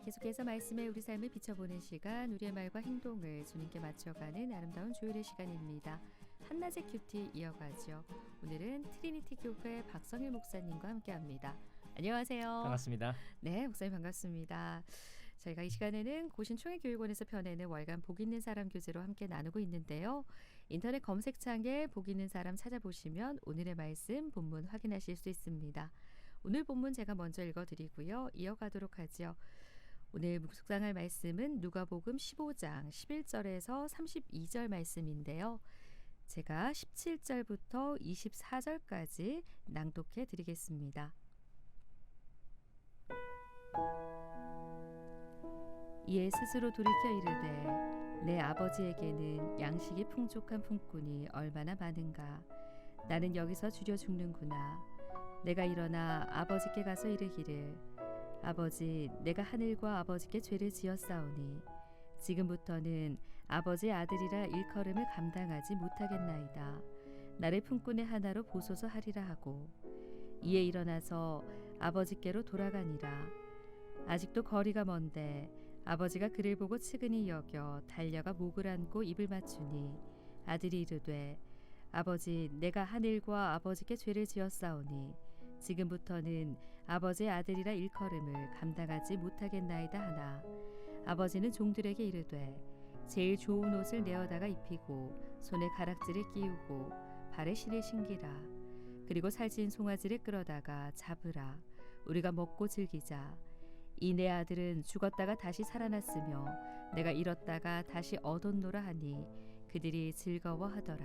계속해서 말씀에 우리 삶을 비춰보는 시간, 우리의 말과 행동을 주님께 맞춰가는 아름다운 주일의 시간입니다. 한낮의 큐티 이어가죠. 오늘은 트리니티 교회 박성일 목사님과 함께합니다. 안녕하세요. 반갑습니다. 네, 목사님 반갑습니다. 저희가 이 시간에는 고신총회교육원에서 펴내는 월간 복 있는 사람 교재로 함께 나누고 있는데요. 인터넷 검색창에 복 있는 사람 찾아보시면 오늘의 말씀 본문 확인하실 수 있습니다. 오늘 본문 제가 먼저 읽어드리고요. 이어가도록 하죠. 오늘 묵상할 말씀은 누가복음 15장 11절에서 32절 말씀인데요. 제가 17절부터 24절까지 낭독해 드리겠습니다. 이에 스스로 돌이켜 이르되 내 아버지에게는 양식이 풍족한 품꾼이 얼마나 많은가. 나는 여기서 주려 죽는구나. 내가 일어나 아버지께 가서 이르기를 아버지, 내가 하늘과 아버지께 죄를 지었사오니 지금부터는 아버지의 아들이라 일컬음을 감당하지 못하겠나이다. 나를 품꾼의 하나로 보소서 하리라 하고 이에 일어나서 아버지께로 돌아가니라. 아직도 거리가 먼데 아버지가 그를 보고 측은히 여겨 달려가 목을 안고 입을 맞추니 아들이 이르되 아버지, 내가 하늘과 아버지께 죄를 지었사오니 지금부터는 아버지의 아들이라 일컬음을 감당하지 못하겠나이다 하나 아버지는 종들에게 이르되 제일 좋은 옷을 내어다가 입히고 손에 가락지를 끼우고 발에 실을 신기라. 그리고 살찐 송아지를 끌어다가 잡으라. 우리가 먹고 즐기자. 이 내 아들은 죽었다가 다시 살아났으며 내가 잃었다가 다시 얻었노라 하니 그들이 즐거워하더라.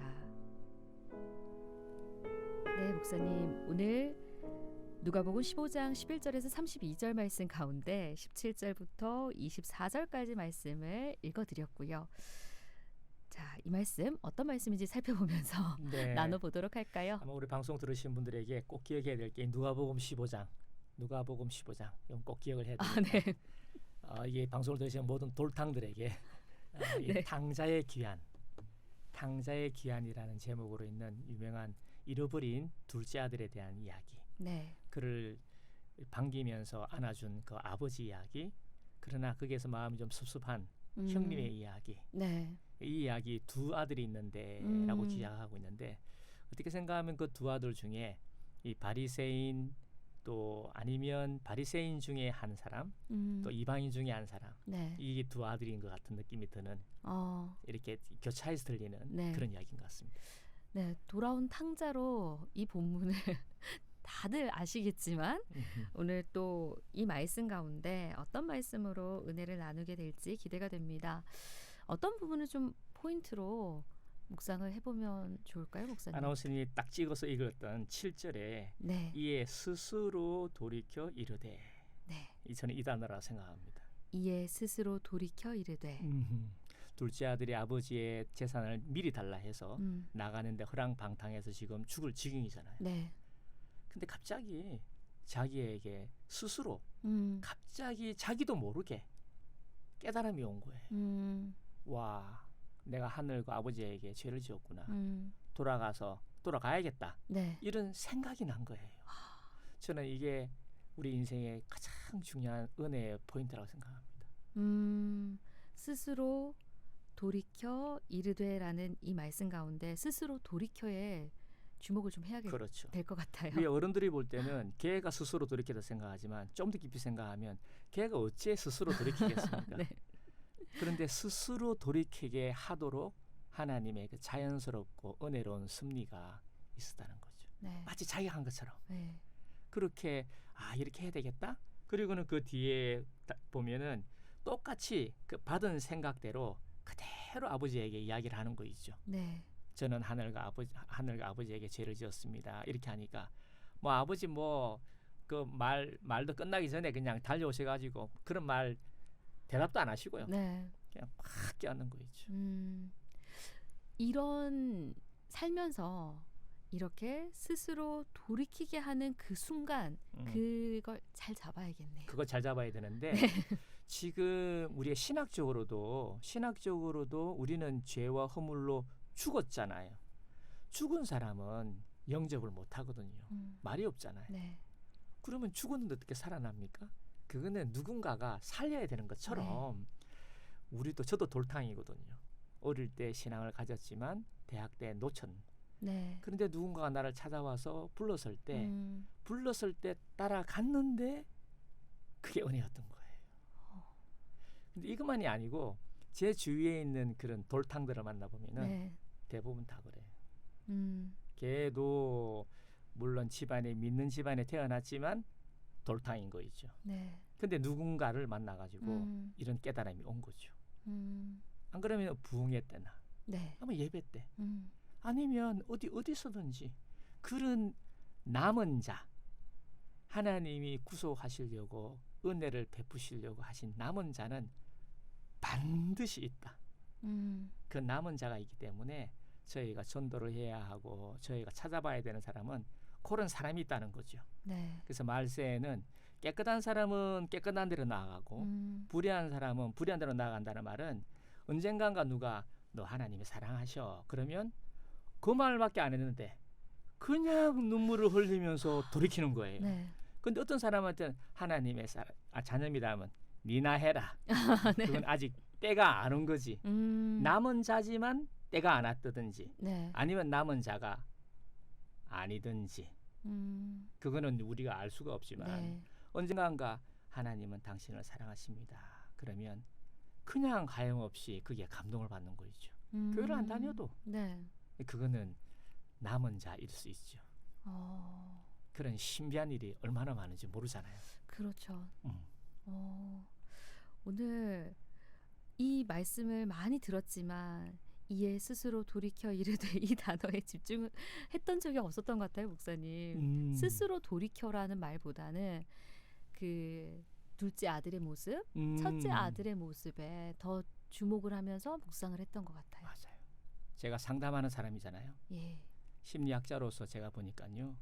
네, 목사님, 오늘 누가복음 15장 11절에서 32절 말씀 가운데 17절부터 24절까지 말씀을 읽어드렸고요. 자, 이 말씀 어떤 말씀인지 살펴보면서 네. 나눠보도록 할까요? 아마 우리 방송 들으신 분들에게 꼭 기억해야 될 게 누가복음 15장. 이건 꼭 기억을 해야 됩니다. 네. 이게 방송을 들으시는 모든 돌탕들에게 이 네. 탕자의 귀환이라는 제목으로 있는 유명한 잃어버린 둘째 아들에 대한 이야기. 네. 그를 반기면서 안아준 그 아버지 이야기. 그러나 거기에서 마음이 좀 섭섭한 형님의 이야기. 네. 이 이야기 두 아들이 있는데 라고 시작하고 있는데 어떻게 생각하면 그 두 아들 중에 이 바리새인 또 아니면 바리새인 중에 한 사람 또 이방인 중에 한 사람 네. 이 두 아들인 것 같은 느낌이 드는 이렇게 교차에서 들리는 네. 그런 이야기인 것 같습니다. 네, 돌아온 탕자로 이 본문을 다들 아시겠지만 오늘 또 이 말씀 가운데 어떤 말씀으로 은혜를 나누게 될지 기대가 됩니다. 어떤 부분을 좀 포인트로 묵상을 해보면 좋을까요, 목사님? 아나운서님이 딱 찍어서 읽었던 7절에 네. 이에 스스로 돌이켜 이르되 네. 저는 이 단어라 생각합니다. 이에 스스로 돌이켜 이르되 둘째 아들이 아버지의 재산을 미리 달라 해서 나가는데 허랑방탕해서 지금 죽을 지경이잖아요. 네. 근데 갑자기 자기에게 스스로 갑자기 자기도 모르게 깨달음이 온 거예요. 와, 내가 하늘과 아버지에게 죄를 지었구나. 돌아가야겠다. 네. 이런 생각이 난 거예요. 저는 이게 우리 인생의 가장 중요한 은혜의 포인트라고 생각합니다. 스스로 돌이켜 이르되라는 이 말씀 가운데 스스로 돌이켜에 주목을 좀 해야 그렇죠. 될 것 같아요. 우리 어른들이 볼 때는 걔가 스스로 돌이키다 생각하지만 좀 더 깊이 생각하면 걔가 어찌 스스로 돌이키겠습니까? 네. 그런데 스스로 돌이키게 하도록 하나님의 그 자연스럽고 은혜로운 섭리가 있었다는 거죠. 네. 마치 자기가 한 것처럼. 네. 그렇게 이렇게 해야 되겠다. 그리고는 그 뒤에 보면은 똑같이 그 받은 생각대로 그대로 아버지에게 이야기를 하는 거 있죠. 네. 저는 하늘과 아버지에게 죄를 지었습니다. 이렇게 하니까 뭐 아버지 뭐 그 말도 끝나기 전에 그냥 달려오셔가지고 그런 말 대답도 안 하시고요. 네. 그냥 팍 껴안는 거 있죠. 이런 살면서 이렇게 스스로 돌이키게 하는 그 순간 그걸 잘 잡아야겠네요. 그거 잘 잡아야 되는데 지금 우리의 신학적으로도 우리는 죄와 허물로 죽었잖아요. 죽은 사람은 영접을 못 하거든요. 말이 없잖아요. 네. 그러면 죽었는데 어떻게 살아납니까? 그거는 누군가가 살려야 되는 것처럼 우리도 저도 돌탕이거든요. 어릴 때 신앙을 가졌지만 대학 때 놓쳤. 네. 그런데 누군가가 나를 찾아와서 불렀을 때 따라갔는데 그게 은혜였던 거예요. 근데 이것만이 아니고 제 주위에 있는 그런 돌탕들을 만나보면은 네. 대부분 다 그래요. 음. 걔도 물론 믿는 집안에 태어났지만 돌탕인 거 있죠. 네. 근데 누군가를 만나가지고 이런 깨달음이 온 거죠. 안 그러면 부흥회 때나 네. 아마 예배 때 아니면 어디서든지 그런 남은 자, 하나님이 구속하시려고 은혜를 베푸시려고 하신 남은 자는 반드시 있다. 그 남은 자가 있기 때문에 저희가 전도를 해야 하고 저희가 찾아봐야 되는 사람은 그런 사람이 있다는 거죠. 네. 그래서 말세에는 깨끗한 사람은 깨끗한 데로 나아가고 불의한 사람은 불의한 데로 나아간다는 말은 언젠간가 누가 너 하나님이 사랑하셔 그러면 그 말밖에 안 했는데 그냥 눈물을 흘리면서 돌이키는 거예요. 네. 근데 어떤 사람한테는 하나님의 자녀입니다 하면 니나 해라. 네. 그건 아직 때가 안 온 거지. 남은 자지만 때가 안 왔다든지 네. 아니면 남은 자가 아니든지 그거는 우리가 알 수가 없지만 네. 언젠가 하나님은 당신을 사랑하십니다. 그러면 그냥 하염없이 그게 감동을 받는 거죠. 교회를 안 다녀도 네. 그거는 남은 자일 수 있죠. 그런 신비한 일이 얼마나 많은지 모르잖아요. 그렇죠. 오늘 이 말씀을 많이 들었지만 이에 스스로 돌이켜 이르되 이 단어에 집중을 했던 적이 없었던 것 같아요, 목사님. 스스로 돌이켜라는 말보다는 그 둘째 아들의 모습, 첫째 아들의 모습에 더 주목을 하면서 묵상을 했던 것 같아요. 맞아요. 제가 상담하는 사람이잖아요. 예. 심리학자로서 제가 보니까요.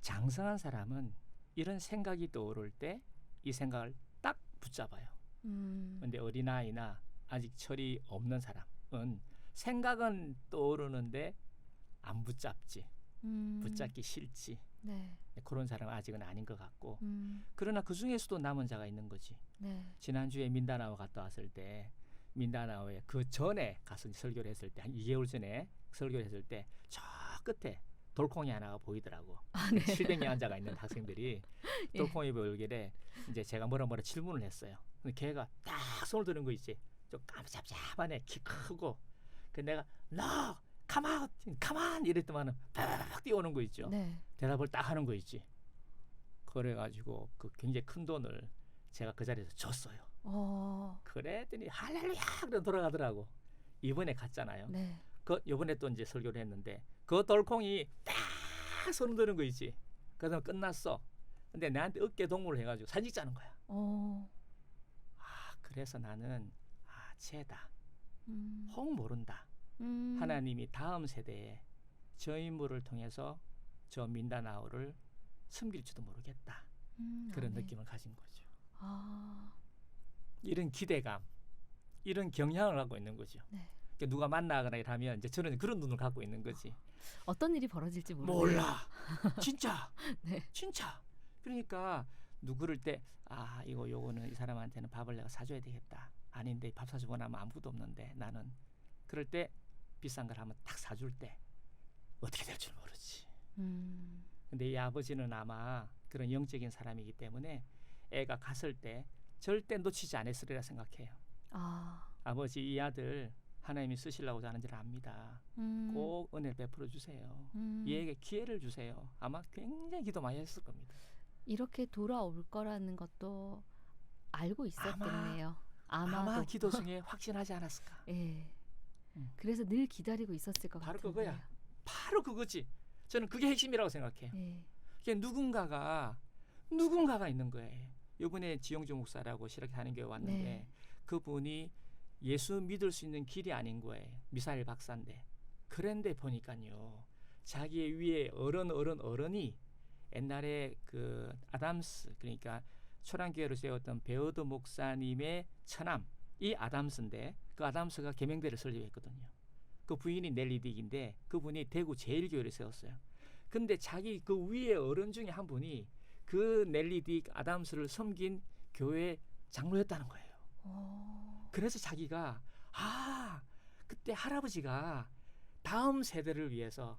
장성한 사람은 이런 생각이 떠오를 때 이 생각을 딱 붙잡아요. 그런데 어린아이나 아직 철이 없는 사람은 생각은 떠오르는데 안 붙잡지. 붙잡기 싫지. 네. 그런 사람은 아직은 아닌 것 같고 그러나 그 중에서도 남은 자가 있는 거지. 네. 지난주에 민다나오 갔다 왔을 때 민다나오에 그 전에 가서 설교를 했을 때 한 2개월 전에 설교를 했을 때 저 끝에 돌콩이 하나가 보이더라고. 네. 700명 앉아가 있는 학생들이 돌콩이 보이길래 이제 제가 뭐라 질문을 했어요. 근데 걔가 딱 손을 드는 거 있지. 좀 깜짝잡잡하네. 키 크고. 그 내가 No! Come out! Come on! 이랬더만은 팍 뛰어오는 거 있죠. 네. 대답을 딱 하는 거 있지. 그래가지고 그 굉장히 큰 돈을 제가 그 자리에서 줬어요. 그랬더니 할렐루야! 그러 돌아가더라고. 이번에 갔잖아요. 네. 그 이번에 또 이제 설교를 했는데 그 돌콩이 딱 손 드는 거 있지. 그다음 끝났어. 근데 나한테 어깨 동무를 해가지고 사진 찍자는 거야. 그래서 나는 쟤다. 혹 모른다. 하나님이 다음 세대에 저 인물을 통해서 저 민다나오를 섬길지도 모르겠다. 그런 느낌을 가진 거죠. 이런 기대감, 이런 경향을 갖고 있는 거죠. 네. 그러니까 누가 만나거나 이러면 이제 저는 그런 눈을 갖고 있는 거지. 어떤 일이 벌어질지 모르겠어요. 몰라. 진짜. 네. 진짜. 그러니까 누구를 때 요거는 이 사람한테는 밥을 내가 사줘야 되겠다. 아닌데 밥 사주고 나면 아무것도 없는데 나는 그럴 때 비싼 걸 한번 딱 사줄 때 어떻게 될 줄 모르지. 근데 이 아버지는 아마 그런 영적인 사람이기 때문에 애가 갔을 때 절대 놓치지 않았으리라 생각해요. 아버지 이 아들 하나님이 쓰시려고 하는 줄 압니다. 꼭 은혜를 베풀어 주세요. 얘에게 기회를 주세요. 아마 굉장히 기도 많이 했을 겁니다. 이렇게 돌아올 거라는 것도 알고 있었겠네요. 아마 기도 중에 확신하지 않았을까. 예. 그래서 늘 기다리고 있었을 것 같아요. 바로 그거야. 바로 그거지. 저는 그게 핵심이라고 생각해요. 예. 누군가가 있는 거예요. 이번에 지영주 목사라고 시락에 하는 교회 왔는데 네. 그분이 예수 믿을 수 있는 길이 아닌 거예요. 미사일 박사인데. 그런데 보니까요. 자기 위에 어른이 옛날에 그 아담스 그러니까 초란교회로 세웠던 베어드 목사님의 처남 이 아담스인데 그 아담스가 계명대를 설립했거든요. 그 부인이 넬리딕인데 그분이 대구 제일교회를 세웠어요. 근데 자기 그 위에 어른 중에 한 분이 그 넬리 딕 아담스를 섬긴 교회 장로였다는 거예요. 그래서 자기가 그때 할아버지가 다음 세대를 위해서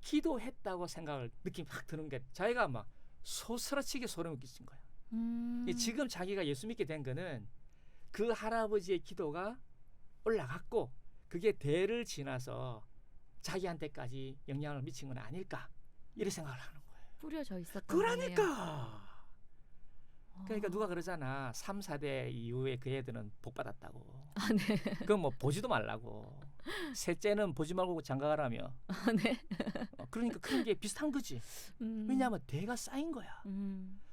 기도했다고 생각을 느낌 확 드는 게 자기가 막 소스라치게 소름이 끼친 거야. 지금 자기가 예수 믿게 된 거는 그 할아버지의 기도가 올라갔고 그게 대를 지나서 자기한테까지 영향을 미친 건 아닐까 이런 생각을 하는 거예요. 뿌려져 있었던 그러니까. 그러니까 누가 그러잖아. 3, 4대 이후에 그 애들은 복 받았다고. 네. 그건 뭐 보지도 말라고. 셋째는 보지 말고 장가가라며. 네. 그러니까 그런 게 비슷한 거지. 왜냐하면 대가 쌓인 거야.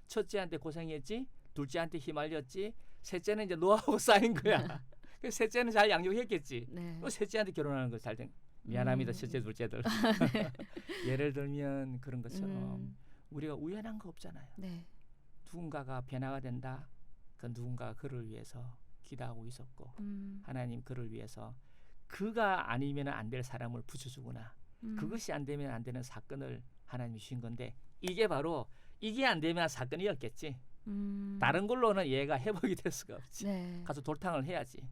첫째한테 고생했지, 둘째한테 휘말렸지, 셋째는 이제 노하우가 쌓인 거야. 그래서 셋째는 잘 양육했겠지. 네. 셋째한테 결혼하는 거 잘 된. 미안합니다, 첫째, 둘째들. 네. 예를 들면 그런 것처럼 우리가 우연한 거 없잖아요. 네. 누군가가 변화가 된다. 그 누군가가 그를 위해서 기도하고 있었고 하나님 그를 위해서 그가 아니면 안 될 사람을 붙여주구나. 그것이 안 되면 안 되는 사건을 하나님이 주신 건데 이게 바로 이게 안 되면 사건이었겠지. 다른 걸로는 얘가 회복이 될 수가 없지. 네. 가서 돌탕을 해야지.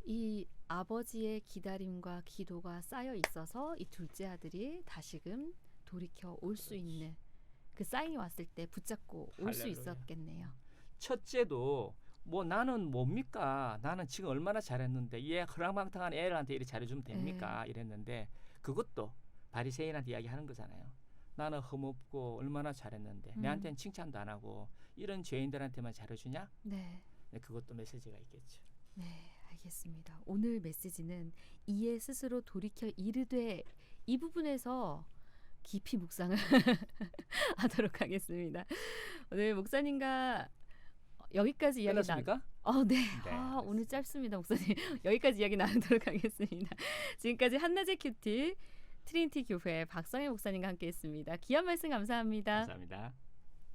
이 아버지의 기다림과 기도가 쌓여 있어서 이 둘째 아들이 다시금 돌이켜 올 수 있는 그 사인이 왔을 때 붙잡고 올 수 할렐루야. 있었겠네요. 첫째도 뭐 나는 뭡니까? 나는 지금 얼마나 잘했는데 얘 허랑방탕한 애들한테 이렇게 잘해주면 됩니까? 이랬는데 그것도 바리새인한테 이야기하는 거잖아요. 나는 흠없고 얼마나 잘했는데 내한테는 칭찬도 안 하고 이런 죄인들한테만 잘해주냐? 네. 네, 그것도 메시지가 있겠죠. 네, 알겠습니다. 오늘 메시지는 이에 스스로 돌이켜 이르되 이 부분에서 깊이 묵상을 하도록 하겠습니다. 오늘 목사님과 여기까지 이야기 끝났습니까? 네. 네, 오늘 짧습니다, 목사님. 여기까지 이야기 나누도록 하겠습니다. 지금까지 한낮의 큐티 트리니티 교회 박성혜 목사님과 함께했습니다. 귀한 말씀 감사합니다. 감사합니다.